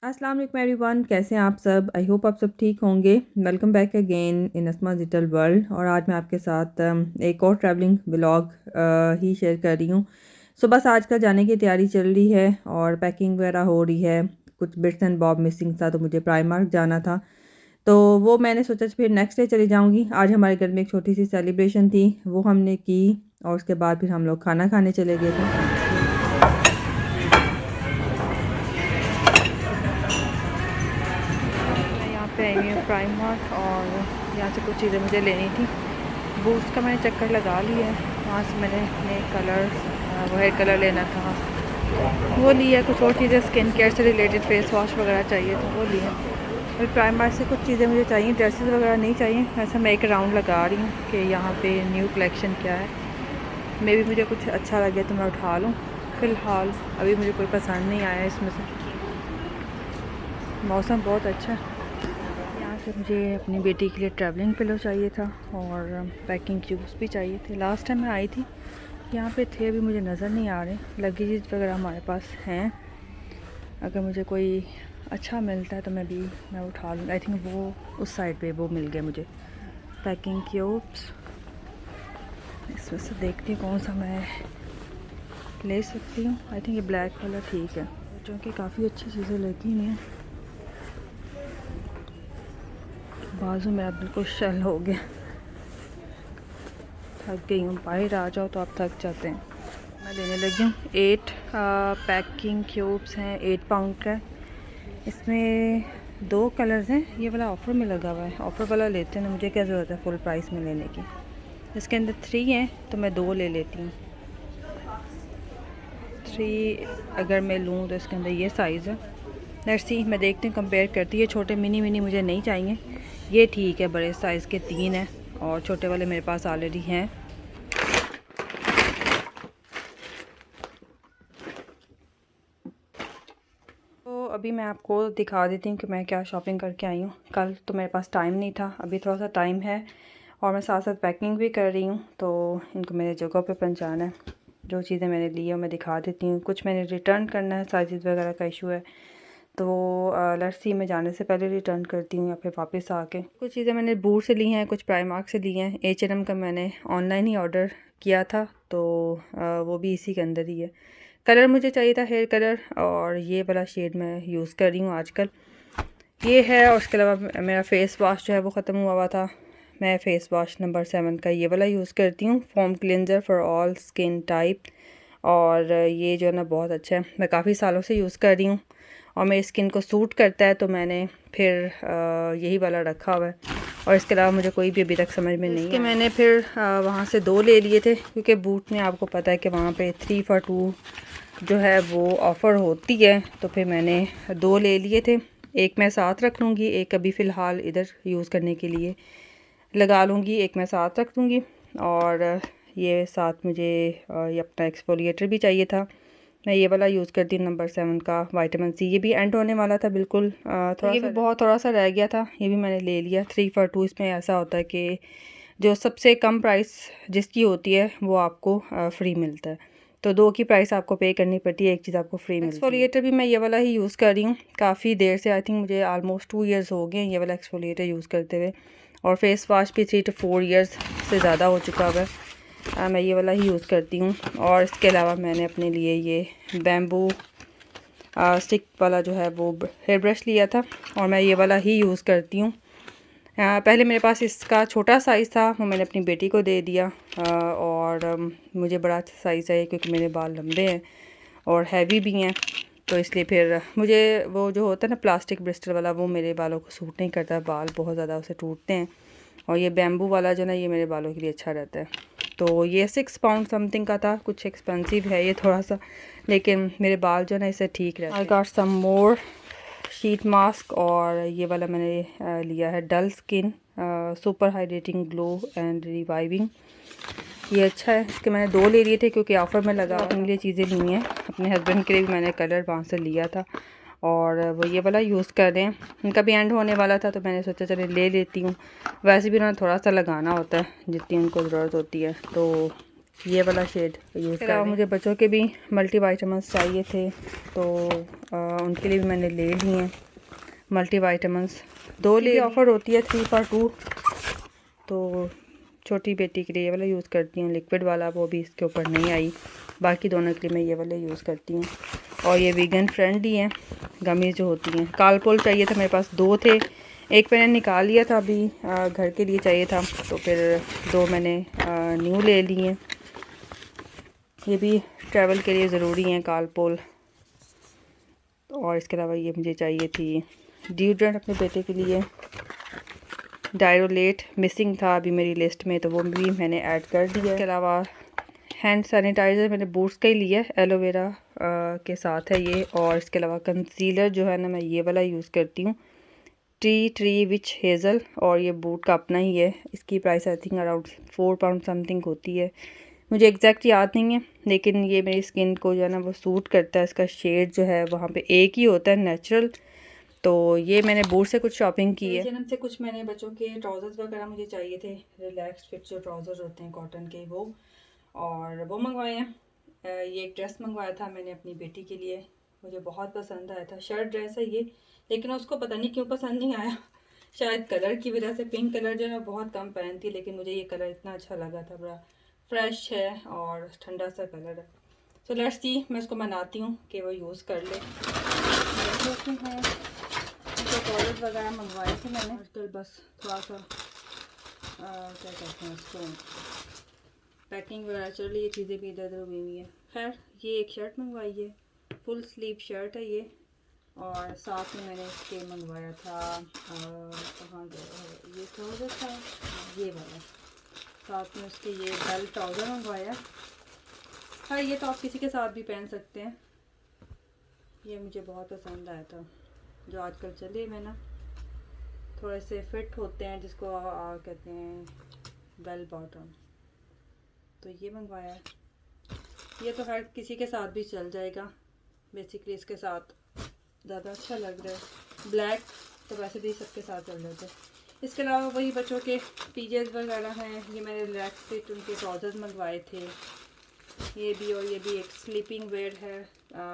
अस्सलाम वालेकुम एवरीवन, कैसे हैं आप सब। आई होप आप सब ठीक होंगे। Welcome back again in Asma digital world. और आज मैं आपके साथ एक और ट्रैवलिंग व्लॉग ही शेयर कर रही हूँ। सो बस आज का जाने की तैयारी चल रही है और पैकिंग वगैरह हो रही है। कुछ बिट्स एंड बॉब मिसिंग था तो मुझे प्राइमार्क जाना था, तो वो मैंने सोचा फिर नेक्स्ट डे चली जाऊँगी। आज हमारे घर में एक छोटी सी सेलिब्रेशन थी, वो हमने की और उसके बाद फिर हम लोग खाना खाने चले गए थे। मैं यहाँ पे आई हुई हूँ प्राइमर और यहाँ से कुछ चीज़ें मुझे लेनी थी। बूट्स का मैंने चक्कर लगा लिया है, वहाँ से मैंने अपने कलर वो हेयर कलर लेना था वो लिया। कुछ और चीज़ें स्किन केयर से रिलेटेड फेस वॉश वगैरह चाहिए था वो लिया। और प्राइमर से कुछ चीज़ें मुझे चाहिए, ड्रेसेस वगैरह नहीं चाहिए। वैसे मैं एक राउंड लगा रही हूँ कि यहाँ पे न्यू कलेक्शन क्या है, मे भी मुझे कुछ अच्छा लगे तो मैं उठा लूँ। फ़िलहाल अभी मुझे कोई पसंद नहीं आया इसमें से। मौसम बहुत अच्छा है। यहाँ से मुझे अपनी बेटी के लिए ट्रैवलिंग पिलो चाहिए था और पैकिंग क्यूब्स भी चाहिए थे। लास्ट टाइम मैं आई थी यहाँ पे थे, अभी मुझे नज़र नहीं आ रहे। लगेज वगैरह हमारे पास हैं, अगर मुझे कोई अच्छा मिलता है तो मैं उठा लूँ। आई थिंक वो उस साइड पे वो मिल गया मुझे पैकिंग क्यूब्स। इसमें से देखती हूँ कौन सा मैं ले सकती हूँ। आई थिंक ये ब्लैक वाला ठीक है, क्योंकि काफ़ी अच्छी चीज़ें लेती हैं। बाजू मेरा बिल्कुल शल हो गया, थक गई हूँ। बाहर आ जाओ तो आप थक जाते हैं। मैं लेने लगी हूँ 8 पैकिंग क्यूब्स हैं, 8 पाउंड का। इसमें 2 कलर्स हैं। ये वाला ऑफ़र में लगा हुआ है, ऑफ़र वाला लेते हैं ना, मुझे क्या ज़रूरत है फुल प्राइस में लेने की। इसके अंदर 3 हैं तो मैं 2 ले लेती हूँ। 3 अगर मैं लूँ तो इसके अंदर ये साइज़ है। लेट्स सी, मैं देखती हूँ कंपेयर करती है। छोटे मिनी मुझे नहीं चाहिए, ये ठीक है। बड़े साइज़ के 3 हैं और छोटे वाले मेरे पास ऑलरेडी हैं। तो अभी मैं आपको दिखा देती हूँ कि मैं क्या शॉपिंग करके आई हूँ। कल तो मेरे पास टाइम नहीं था, अभी थोड़ा सा टाइम है और मैं साथ साथ पैकिंग भी कर रही हूँ, तो इनको मेरे जगह पे पहुँचाना है। जो चीज़ें मैंने ली है मैं दिखा देती हूँ। कुछ मैंने रिटर्न करना है, साइज़ वगैरह का इशू है, तो लेट्स सी मैं जाने से पहले रिटर्न करती हूँ या फिर वापस आके। कुछ चीज़ें मैंने बूट से ली हैं, कुछ प्राइमार्क से ली हैं। H&M का मैंने ऑनलाइन ही ऑर्डर किया था, तो वो भी इसी के अंदर ही है। कलर मुझे चाहिए था हेयर कलर, और ये वाला शेड मैं यूज़ कर रही हूँ आजकल, ये है। और उसके अलावा मेरा फ़ेस वॉश जो है वो ख़त्म हुआ था। मैं फ़ेस वॉश नंबर 7 का ये वाला यूज़ करती हूँ, foam cleanser for all skin type. और ये जो है ना बहुत अच्छा है, मैं काफ़ी सालों से यूज़ कर रही हूँ और मेरी स्किन को सूट करता है, तो मैंने फिर यही वाला रखा हुआ है। और इसके अलावा मुझे कोई भी अभी तक समझ में नहीं आया। मैंने फिर वहाँ से 2 ले लिए थे, क्योंकि बूट में आपको पता है कि वहाँ पे 3 for 2 जो है वो ऑफ़र होती है, तो फिर मैंने 2 ले लिए थे। एक मैं साथ रख लूँगी, एक अभी फ़िलहाल इधर यूज़ करने के लिए लगा लूँगी, एक मैं साथ रख दूँगी। और ये साथ मुझे ये अपना एक्सफोलिएटर भी चाहिए था। मैं ये वाला यूज़ करती हूँ नंबर 7 का, विटामिन सी। ये भी एंड होने वाला था बिल्कुल, थोड़ा ये भी बहुत थोड़ा सा रह गया था, ये भी मैंने ले लिया। 3 for 2 इसमें ऐसा होता है कि जो सबसे कम प्राइस जिसकी होती है वो आपको फ्री मिलता है, तो 2 की प्राइस आपको पे करनी पड़ती है, एक चीज़ आपको फ्री मिलती है। एक्सफोलिएटर भी मैं ये वाला ही यूज़ कर रही हूँ काफ़ी देर से। आई थिंक मुझे ऑलमोस्ट 2 ईयर्स हो गए ये वाला एक्सफोलिएटर यूज़ करते हुए, और फेस वॉश भी 3 to 4 ईयर्स से ज़्यादा हो चुका हुआ है। मैं ये वाला ही यूज़ करती हूँ। और इसके अलावा मैंने अपने लिए ये बैम्बू स्टिक वाला जो है वो हेयर ब्रश लिया था, और मैं ये वाला ही यूज़ करती हूँ। पहले मेरे पास इसका छोटा साइज़ था, वो मैंने अपनी बेटी को दे दिया। और मुझे बड़ा साइज़ है क्योंकि मेरे बाल लंबे हैं और हैवी भी हैं, तो इसलिए फिर मुझे वो जो होता है ना प्लास्टिक ब्रिस्टल वाला, वो मेरे बालों को सूट नहीं करता, बाल बहुत ज़्यादा उसे टूटते हैं। और ये बैम्बू वाला जो ना, ये मेरे बालों के लिए अच्छा रहता है। तो ये 6 पाउंड समथिंग का था, कुछ एक्सपेंसिव है ये थोड़ा सा, लेकिन मेरे बाल जो ना इससे ठीक रहते हैं। I got some more sheet mask, और ये वाला मैंने लिया है dull skin super hydrating glow and reviving. ये अच्छा है, इसके मैंने 2 ले लिए थे क्योंकि ऑफ़र में लगा। अपने लिए चीज़ें ली हैं, अपने हस्बैंड के लिए भी मैंने कलर वहाँ से लिया था, और वो ये वाला यूज़ कर रहे हैं। उनका भी एंड होने वाला था, तो मैंने सोचा चले ले लेती हूँ। वैसे भी उन्होंने थोड़ा सा लगाना होता है जितनी उनको ज़रूरत होती है, तो ये वाला शेड यूज़ कर रही हूँ। मुझे बच्चों के भी मल्टी वाइटामिन्स चाहिए थे, तो उनके लिए भी मैंने ले लिए हैं मल्टी वाइटामिन्स। 2 लिए ऑफ़र होती है 3 for 2, तो छोटी बेटी के लिए ये वाला यूज़ करती हूँ लिक्विड वाला, वो भी इसके ऊपर नहीं आई। बाकी दोनों के लिए मैं ये वाले यूज़ करती हूँ। और ये वीगन फ्रेंडली हैं गमीज़ जो होती हैं। कालपोल चाहिए था मेरे पास, 2 थे, एक मैंने निकाल लिया था, अभी घर के लिए चाहिए था, तो फिर 2 मैंने न्यू ले लिए हैं। ये भी ट्रैवल के लिए ज़रूरी हैं कालपोल। और इसके अलावा ये मुझे चाहिए थी डिओड्रेंट अपने बेटे के लिए। डायरोलेट मिसिंग था अभी मेरी लिस्ट में, तो वो भी मैंने ऐड कर दिया। इसके अलावा हैंड सैनिटाइज़र मैंने बूट्स का ही लिया है, एलोवेरा के साथ है ये। और इसके अलावा कंसीलर जो है ना, मैं ये वाला यूज़ करती हूँ, ट्री विच हेज़ल, और ये बूट का अपना ही है। इसकी price I think around 4 pound something होती है, मुझे एग्जैक्ट याद नहीं है, लेकिन ये मेरी स्किन को जो है ना वो सूट करता है। इसका शेड जो है वहाँ पे एक ही होता है, नेचुरल। तो ये मैंने बूट से कुछ शॉपिंग की है। H&M से कुछ मैंने बच्चों के ट्राउज़र्स वगैरह मुझे चाहिए थे, रिलैक्स फिट जो ट्राउज़र्स होते हैं कॉटन के, वो मंगवाए हैं। ये एक ड्रेस मंगवाया था मैंने अपनी बेटी के लिए, मुझे बहुत पसंद आया था। शर्ट ड्रेस है ये, लेकिन उसको पता नहीं क्यों पसंद नहीं आया, शायद कलर की वजह से। पिंक कलर जो है बहुत कम पहनती है, लेकिन मुझे ये कलर इतना अच्छा लगा था, बड़ा फ्रेश है और ठंडा सा कलर है। सो लेट्स सी, मैं इसको मनाती हूँ कि वो यूज़ कर ले। कॉलेज वगैरह मंगवाए थे मैंने आजकल, बस थोड़ा सा क्या कहते हैं इसको, पैकिंग वगैरह चल रही है, चीज़ें भी इधर उधर हुई हुई है। खैर, ये एक शर्ट मंगवाई है, फुल स्लीव शर्ट है ये। और साथ में मैंने इसके मंगवाया था, कहाँ गया है ये ट्राउज़र था, ये वाला। साथ में उसके ये बेल ट्राउज़र मंगवाया। हाँ, ये तो आप किसी के साथ भी पहन सकते हैं। ये मुझे बहुत पसंद आया था, जो आजकल चले में ना थोड़े से फिट होते हैं, जिसको कहते हैं बेल बॉटम, तो ये मंगवाया है। ये तो हर किसी के साथ भी चल जाएगा, बेसिकली इसके साथ ज़्यादा अच्छा लग रहा है। ब्लैक तो वैसे भी सबके साथ चल जाता है। इसके अलावा वही बच्चों के पीजेस वगैरह हैं, ये मैंने रिलैक्स फिट उनके ट्राउज़र्स मंगवाए थे, ये भी। और ये भी एक स्लीपिंग वेयर है,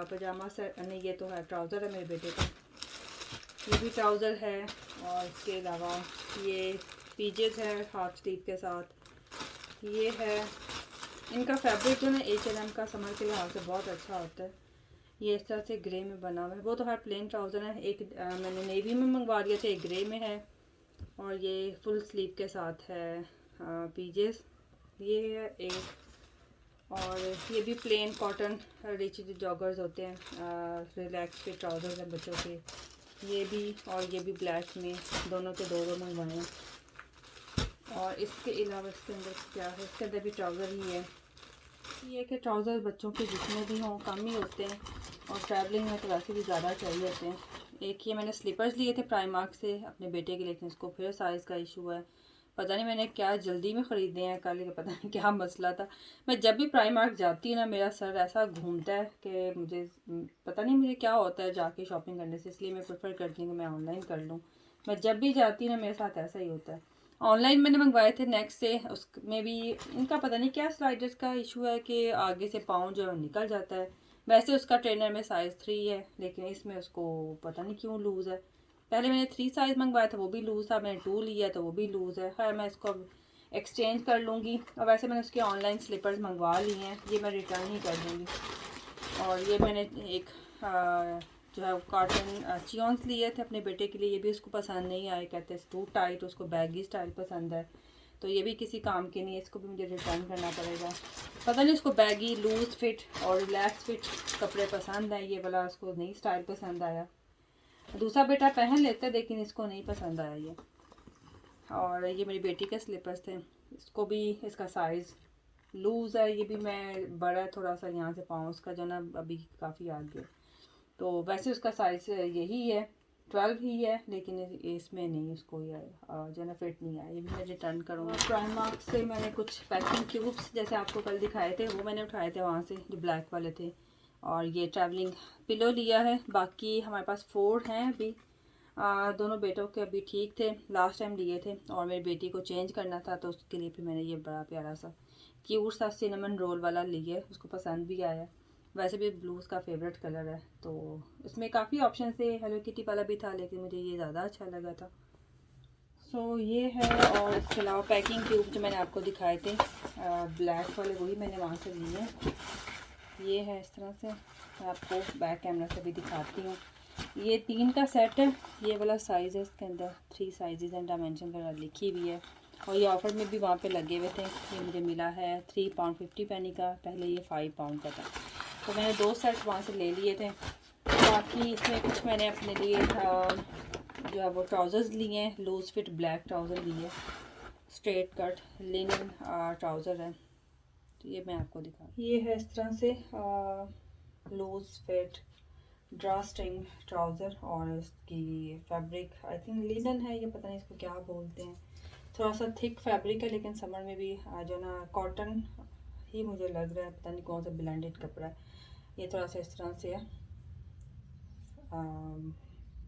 पजामा सेट नहीं, ये तो है ट्राउज़र है मेरे बेटे का, ये भी ट्राउज़र है। और इसके अलावा ये पीजेस है हाफ स्लीव के साथ, ये है। इनका फैब्रिक जो है H&M का समर के लिहाज से बहुत अच्छा होता है। ये इस तरह से ग्रे में बना हुआ है, वो तो हर प्लेन ट्राउज़र है। एक मैंने नेवी में मंगवा लिया था, एक ग्रे में है। और ये फुल स्लीव के साथ है पीजेस, ये है एक। और ये भी प्लेन कॉटन रिच जॉगर्स होते हैं, रिलैक्स के ट्राउज़र्स हैं बच्चों के, ये भी। और ये भी ब्लैक में, दोनों के दो मंगवाए हैं। और इसके अलावा इसके अंदर क्या है, इसके अंदर भी ट्राउज़र ही है। ये कि ट्राउज़र बच्चों के जितने भी हों कम ही होते हैं, और ट्रैवलिंग में तो वैसे भी ज़्यादा चाहिए होते हैं। एक ये मैंने स्लीपर्स लिए थे प्राइमार्क से अपने बेटे के, लेकिन इसको फिर साइज़ का इशू है, पता नहीं मैंने क्या जल्दी में ख़रीदे हैं कल, का पता नहीं क्या मसला था। मैं जब भी प्राइमार्क जाती हूँ ना, मेरा सर ऐसा घूमता है कि मुझे पता नहीं मुझे क्या होता है जाके शॉपिंग करने से, इसलिए मैं प्रेफर करती हूँ कि मैं ऑनलाइन कर लूँ। मैं जब भी जाती हूँ ना, मेरे साथ ऐसा ही होता है। ऑनलाइन मैंने मंगवाए थे नेक्स्ट से, उसमें भी इनका पता नहीं क्या स्लाइडर्स का इशू है कि आगे से पाँव जो है निकल जाता है। वैसे उसका ट्रेनर में साइज़ 3 है, लेकिन इसमें उसको पता नहीं क्यों लूज़ है। पहले मैंने 3 साइज़ मंगवाया था, वो भी लूज़ था, मैंने 2 लिया तो वो भी लूज़ है। खैर, मैं इसको अब एक्सचेंज कर लूँगी। और वैसे मैंने उसके ऑनलाइन स्लीपर्स मंगवा लिए हैं, ये मैं रिटर्न ही कर दूँगी। और ये मैंने एक जो है कॉटन चियॉन्स लिए थे अपने बेटे के लिए, ये भी उसको पसंद नहीं आए, कहते हैं टू टाइट, उसको बैगी स्टाइल पसंद है, तो ये भी किसी काम के नहीं है, इसको भी मुझे रिटर्न करना पड़ेगा। पता नहीं उसको बैगी, लूज़ फिट और रिलैक्स फिट कपड़े पसंद हैं, ये वाला उसको नहीं स्टाइल पसंद आया। दूसरा बेटा पहन लेता है, लेकिन इसको नहीं पसंद आया ये। और ये मेरी बेटी के स्लीपर्स थे, इसको भी इसका साइज़ लूज़ है, ये भी मैं बड़ा है थोड़ा सा यहाँ से पाँव उसका जो ना अभी काफ़ी आगे, तो वैसे उसका साइज़ यही है 12 ही है, लेकिन इसमें नहीं, उसको ये जो ना फिट नहीं आया, ये भी मैं रिटर्न करूँगा। प्राइमार्क से मैंने कुछ पैकिंग क्यूब्स जैसे आपको कल दिखाए थे, वो मैंने उठाए थे वहाँ से, जो ब्लैक वाले थे। और ये ट्रैवलिंग पिलो लिया है, बाकी हमारे पास 4 हैं अभी। दोनों बेटों के अभी ठीक थे, लास्ट टाइम लिए थे, और मेरी बेटी को चेंज करना था, तो उसके लिए फिर मैंने ये बड़ा प्यारा सा क्यूट सा सिनेमन रोल वाला ली है, उसको पसंद भी आया। वैसे भी ब्लू उसका फेवरेट कलर है, तो इसमें काफ़ी ऑप्शन थे। हेलो किटी वाला भी था लेकिन मुझे ये ज़्यादा अच्छा लगा था। सो ये है। और इसके अलावा पैकिंग ट्यूब जो मैंने आपको दिखाए थे ब्लैक वाले, वही मैंने वहाँ से लिए हैं। ये है इस तरह से, मैं आपको बैक कैमरा से भी दिखाती हूँ। ये 3 का सेट है, ये वाला साइज़ है, इसके अंदर 3 साइजेस एंड डायमेंशन वगैरह लिखी हुई है। और ये ऑफ़र में भी वहाँ पे लगे हुए थे। ये मुझे मिला है 3 पाउंड 50 पैनी का, पहले ये 5 पाउंड का था। तो मैंने 2 सेट वहाँ से ले लिए थे। बाकी इसमें कुछ मैंने अपने लिए जो है वो ट्राउज़र्स लिए हैं, लूज़ फिट ब्लैक ट्राउज़र लिए, स्ट्रेट कट लिनन ट्राउज़र है। तो ये मैं आपको दिखा, ये है इस तरह से loose fit drawstring trouser, और इसकी फैब्रिक आई थिंक लिनन है, ये पता नहीं इसको क्या बोलते हैं। थोड़ा सा थिक फैब्रिक है, लेकिन समर में भी जो ना कॉटन ही मुझे लग रहा है, पता नहीं कौन सा ब्लेंडेड कपड़ा है। ये थोड़ा सा इस तरह से है,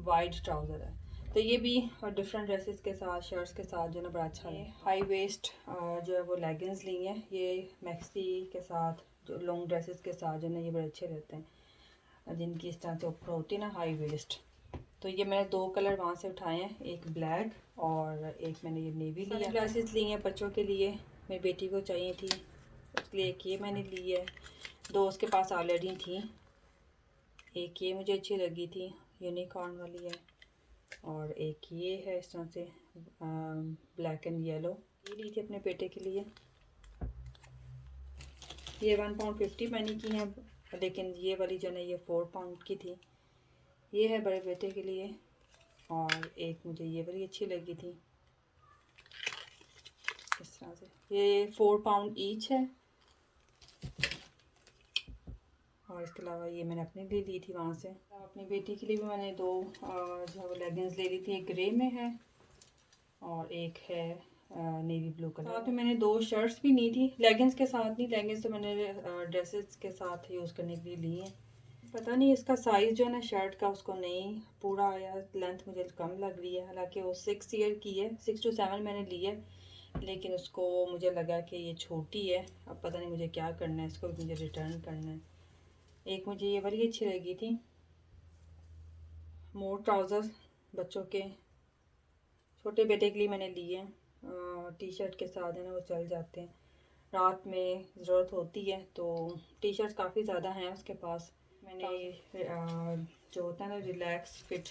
वाइड ट्राउज़र है। तो ये भी डिफरेंट ड्रेसेस के साथ, शर्ट्स के साथ जो है ना बड़ा अच्छा है। हाई वेस्ट जो है वो लेगिंग्स ली हैं, ये मैक्सी के साथ, जो लॉन्ग ड्रेसेस के साथ जो है ना ये बड़े अच्छे रहते हैं, जिनकी इस तरह से ऊपर होती है ना हाई वेस्ट। तो ये मैंने 2 कलर वहाँ से उठाए हैं, एक ब्लैक और एक मैंने ये नेवी लिया। ग्लासेस ली हैं बच्चों के लिए, मेरी बेटी को चाहिए थी, उसके लिए एक ये मैंने ली है। 2 उसके पास ऑलरेडी थी, एक ये मुझे अच्छी लगी थी, यूनिकॉर्न वाली है, और एक ये है इस तरह से ब्लैक एंड येलो, ये ली थी अपने बेटे के लिए। ये 1 पाउंड 50 पैनी की है, लेकिन ये वाली जो है ये 4 पाउंड की थी। ये है बड़े बेटे के लिए, और एक मुझे ये वाली अच्छी लगी थी इस तरह से, ये 4 पाउंड ईच है। और इसके अलावा ये मैंने अपने लिए ली थी वहाँ से। अपनी बेटी के लिए भी मैंने 2 जो है वो लेगिंग्स ले ली थी, एक ग्रे में है और एक है नेवी ब्लू कलर। साथ में मैंने 2 शर्ट्स भी ली थी, लेगिंग्स के साथ नहीं, लेगिंग्स तो मैंने ड्रेसेस के साथ यूज़ करने के लिए ली हैं। पता नहीं इसका साइज़ जो है ना शर्ट का उसको नहीं पूरा आया, लेंथ मुझे कम लग रही है, हालांकि वो 6 ईयर की है, 6 to 7 मैंने ली है, लेकिन उसको मुझे लगा कि ये छोटी है। अब पता नहीं मुझे क्या करना है, इसको मुझे रिटर्न करना है। एक मुझे ये वाली अच्छी लगी थी, मोर ट्राउज़र बच्चों के, छोटे बेटे के लिए मैंने लिए हैं, टी शर्ट के साथ है ना वो चल जाते हैं, रात में ज़रूरत होती है, तो टी शर्ट काफ़ी ज़्यादा हैं उसके पास। मैंने जो होता है ना रिलैक्स फिट,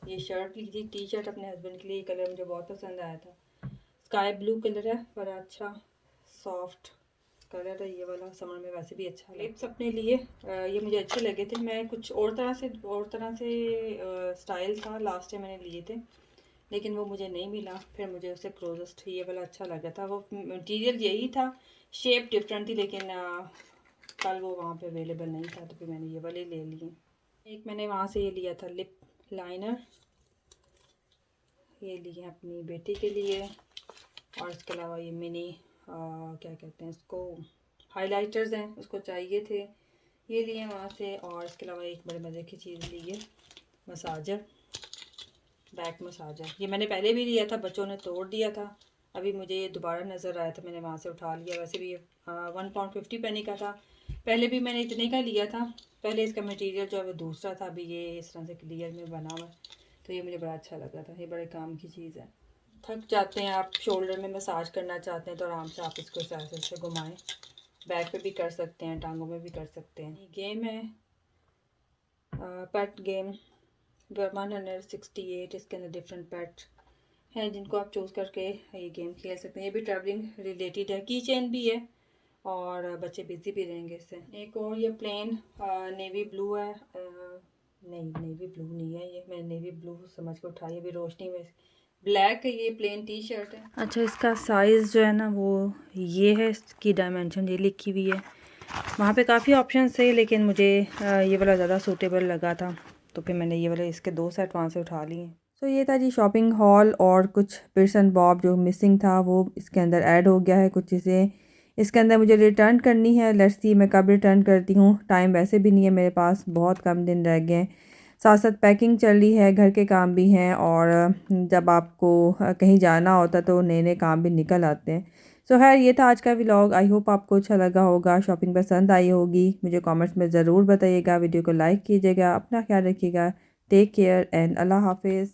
ये शर्ट ली थी, टी शर्ट अपने हस्बैंड के लिए, कलर मुझे बहुत पसंद आया था, स्काई ब्लू कलर है, बड़ा अच्छा सॉफ्ट कलर है ये वाला, समर में वैसे भी अच्छा। लिप्स अपने लिए ये मुझे अच्छे लगे थे, मैं कुछ और तरह से स्टाइल था लास्ट टाइम मैंने लिए थे, लेकिन वो मुझे नहीं मिला, फिर मुझे उससे क्लोजेस्ट ये वाला अच्छा लगा था। वो मटेरियल यही था, शेप डिफरेंट थी, लेकिन कल वो वहाँ पे अवेलेबल नहीं था, तो फिर मैंने ये वाले ले लिए। एक मैंने वहाँ से ये लिया था लिप लाइनर, ये लिए अपनी बेटी के लिए, और इसके अलावा ये मिनी क्या कहते हैं इसको, हाइलाइटर्स हैं, उसको चाहिए थे, ये लिए वहाँ से। और इसके अलावा एक बड़े मज़े की चीज़ ली है, मसाजर, बैक मसाजर, ये मैंने पहले भी लिया था, बच्चों ने तोड़ दिया था, अभी मुझे ये दोबारा नज़र आया था, मैंने वहाँ से उठा लिया। वैसे भी ये 1 पाउंड 50 पैनी का था, पहले भी मैंने इतने का लिया था, पहले इसका मटेरियल जो है वो दूसरा था, अभी ये इस तरह से क्लियर में बना हुआ है, तो ये मुझे बड़ा अच्छा लगा था, ये बड़े काम की चीज़ है। थक जाते हैं आप, शोल्डर में मसाज करना चाहते हैं, तो आराम से आप इसको ऐसे घुमाएं, बैक पे भी कर सकते हैं, टांगों में भी कर सकते हैं। ये गेम है पेट गेम 168, इसके अंदर डिफरेंट पेट हैं जिनको आप चूज़ करके ये गेम खेल सकते हैं। ये भी ट्रैवलिंग रिलेटेड है, की चेन भी है, और बच्चे बिजी भी रहेंगे इससे। एक और ये प्लेन नेवी ब्लू है, नहीं नेवी ब्लू नहीं है, ये मैंने नेवी ब्लू समझ के उठाई, अभी रोशनी में ब्लैक है, ये प्लेन टी शर्ट है। अच्छा, इसका साइज़ जो है ना वो ये है, इसकी डायमेंशन ये लिखी हुई है, वहाँ पे काफ़ी ऑप्शन थे, लेकिन मुझे ये वाला ज़्यादा सूटेबल लगा था, तो फिर मैंने ये वाले इसके 2 सेट वहाँ से उठा लिए। सो ये था जी शॉपिंग हॉल, और कुछ बिट्स एंड बॉब जो मिसिंग था वो इसके अंदर ऐड हो गया है, कुछ चीज़ें इसके अंदर मुझे रिटर्न करनी है, लेट्स सी मैं कब रिटर्न करती हूँ, टाइम वैसे भी नहीं है मेरे पास, बहुत कम दिन रह गए हैं, साथ साथ पैकिंग चल रही है, घर के काम भी हैं, और जब आपको कहीं जाना होता तो नए नए काम भी निकल आते हैं। सो खैर ये था आज का व्लॉग। आई होप आपको अच्छा लगा होगा, शॉपिंग पसंद आई होगी। मुझे कमेंट्स में ज़रूर बताइएगा, वीडियो को लाइक कीजिएगा, अपना ख्याल रखिएगा। टेक केयर एंड अल्लाह हाफिज़।